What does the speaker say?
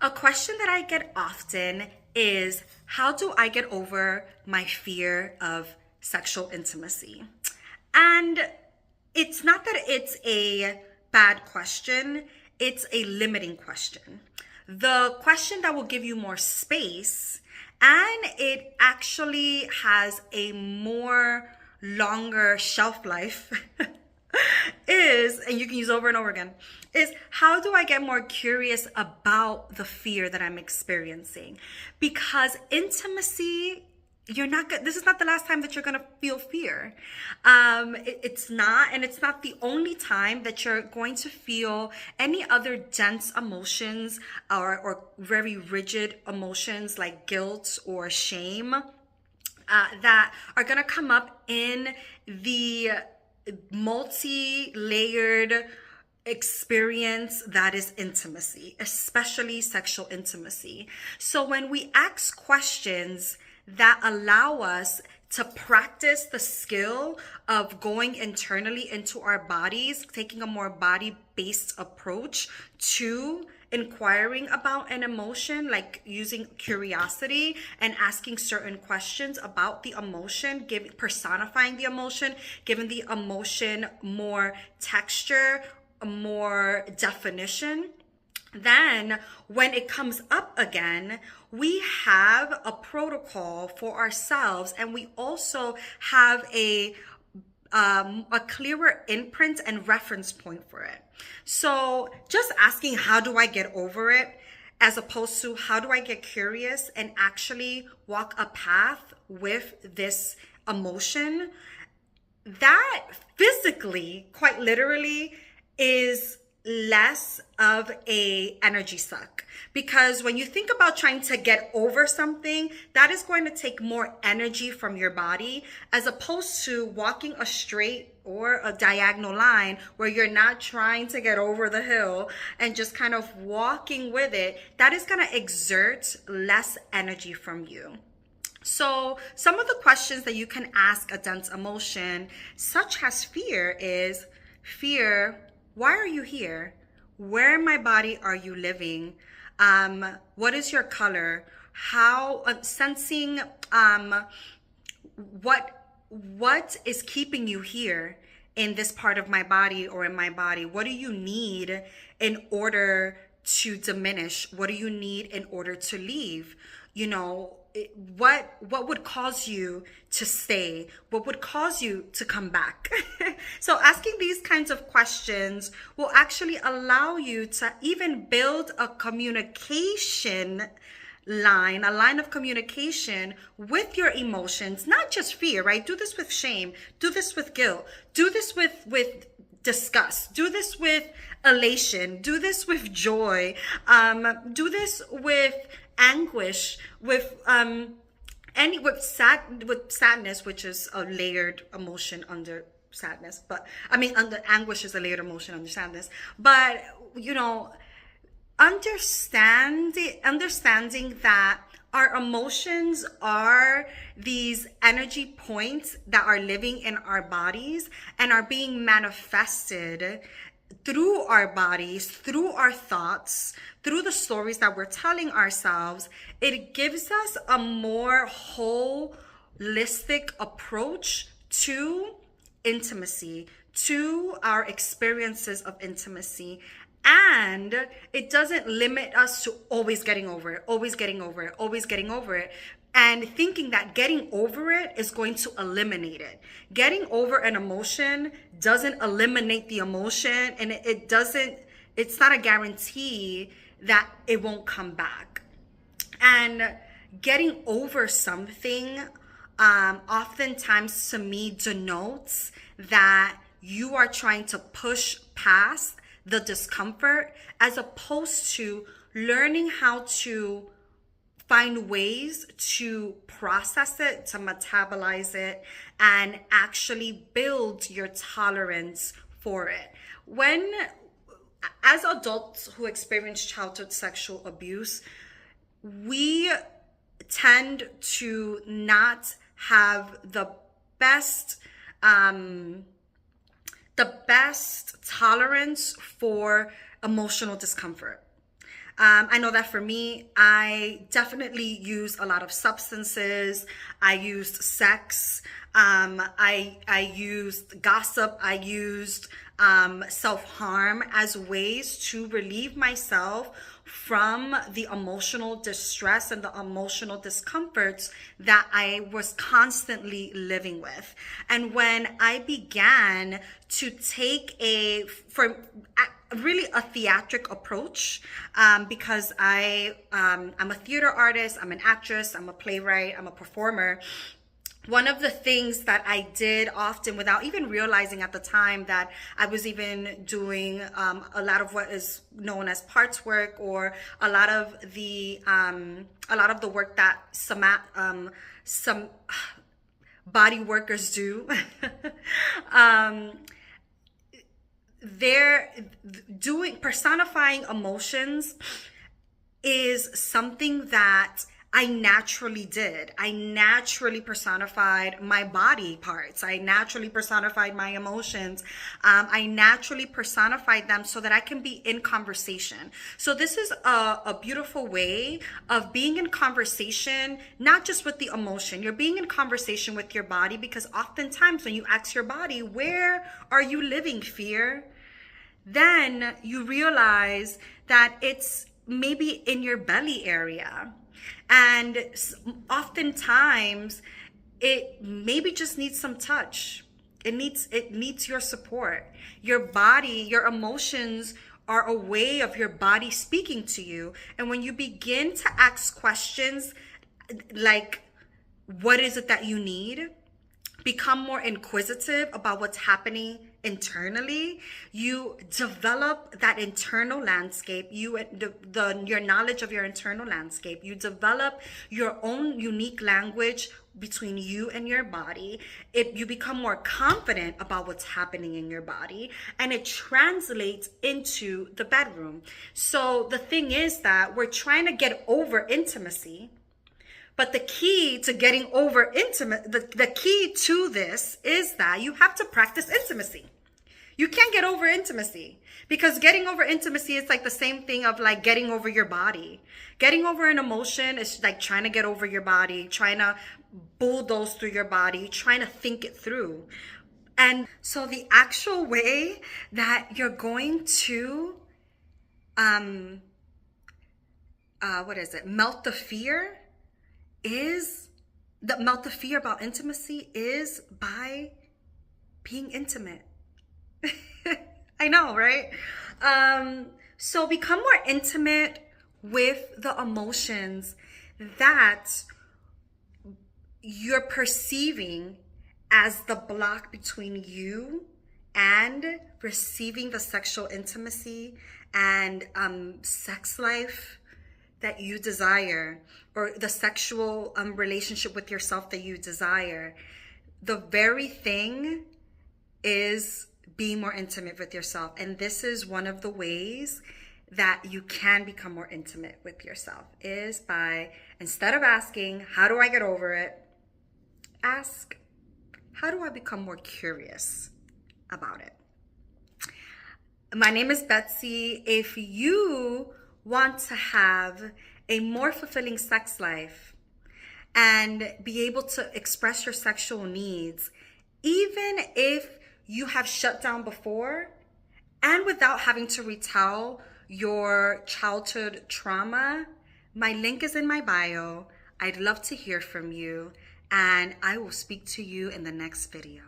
A question that I get often is, how do I get over my fear of sexual intimacy? And it's not that it's a bad question, it's a limiting question. The question that will give you more space, and it actually has a more longer shelf life is, and you can use over and over again, is how do I get more curious about the fear that I'm experiencing? Because intimacy, you're not good. This is not the last time that you're going to feel fear. It's not, and it's not the only time that you're going to feel any other dense emotions or very rigid emotions like guilt or shame that are going to come up in the multi-layered experience that is intimacy, especially sexual intimacy. So when we ask questions that allow us to practice the skill of going internally into our bodies, taking a more body-based approach to inquiring about an emotion, like using curiosity and asking certain questions about the emotion, personifying the emotion, giving the emotion more texture, more definition. Then when it comes up again, we have a protocol for ourselves, and we also have a clearer imprint and reference point for it. So just asking, how do I get over it? As opposed to how do I get curious and actually walk a path with this emotion, that physically, quite literally, is less of a energy suck, because when you think about trying to get over something, that is going to take more energy from your body, as opposed to walking a straight or a diagonal line where you're not trying to get over the hill and just kind of walking with it. That is going to exert less energy from you. So some of the questions that you can ask a dense emotion, such as fear, is: fear, why are you here? Where in my body are you living? What is your color? How sensing what is keeping you here in this part of my body or in my body? What do you need in order to diminish? What do you need in order to leave? You know, what would cause you to stay? What would cause you to come back? So asking these kinds of questions will actually allow you to even build a communication line, a line of communication with your emotions, not just fear, right? Do this with shame, do this with guilt, do this with disgust, do this with elation, do this with joy, do this with anguish, with with sadness, which is a layered emotion under sadness. But I mean, under anguish is a layered emotion under sadness. But you know, understanding that our emotions are these energy points that are living in our bodies and are being manifested through our bodies, through our thoughts, through the stories that we're telling ourselves. It gives us a more holistic approach to intimacy, to our experiences of intimacy. And it doesn't limit us to always getting over it, always getting over it, always getting over it, and thinking that getting over it is going to eliminate it. Getting over an emotion doesn't eliminate the emotion, and it doesn't, it's not a guarantee that it won't come back. And getting over something oftentimes to me denotes that you are trying to push past the discomfort, as opposed to learning how to find ways to process it, to metabolize it, and actually build your tolerance for it. When, as adults who experience childhood sexual abuse, we tend to not have best the best tolerance for emotional discomfort. I know that for me, I definitely use a lot of substances. I used sex. I used gossip. I used self-harm as ways to relieve myself from the emotional distress and the emotional discomforts that I was constantly living with. And when I began to take really a theatric approach, because I'm a theater artist, I'm an actress, I'm a playwright, I'm a performer. One of the things that I did often without even realizing at the time that I was even doing a lot of what is known as parts work, or a lot of the work that some body workers do. They're doing personifying emotions is something that I naturally did. I naturally personified my body parts. I naturally personified my emotions. I naturally personified them so that I can be in conversation. So this is a beautiful way of being in conversation, not just with the emotion. You're being in conversation with your body, because oftentimes when you ask your body, where are you living fear? Then you realize that it's maybe in your belly area. And oftentimes it maybe just needs some touch. It needs your support. Your body, your emotions are a way of your body speaking to you. And when you begin to ask questions like, what is it that you need? Become more inquisitive about what's happening internally, you develop that internal landscape, your knowledge of your internal landscape. You develop your own unique language between you and your body. You become more confident about what's happening in your body, and it translates into the bedroom. So the thing is that we're trying to get over intimacy. But the key to getting over the key to this is that you have to practice intimacy. You can't get over intimacy, because getting over intimacy is like the same thing of like getting over your body. Getting over an emotion is like trying to get over your body, trying to bulldoze through your body, trying to think it through. And so the actual way that you're going to, melt the fear about intimacy is by being intimate. I know, right? So become more intimate with the emotions that you're perceiving as the block between you and receiving the sexual intimacy and sex life that you desire, or the sexual relationship with yourself that you desire. The very thing is being more intimate with yourself. And this is one of the ways that you can become more intimate with yourself, is by, instead of asking, how do I get over it? Ask, how do I become more curious about it? My name is Betsy. If you want to have a more fulfilling sex life and be able to express your sexual needs, even if you have shut down before, and without having to retell your childhood trauma, my link is in my bio. I'd love to hear from you, and I will speak to you in the next video.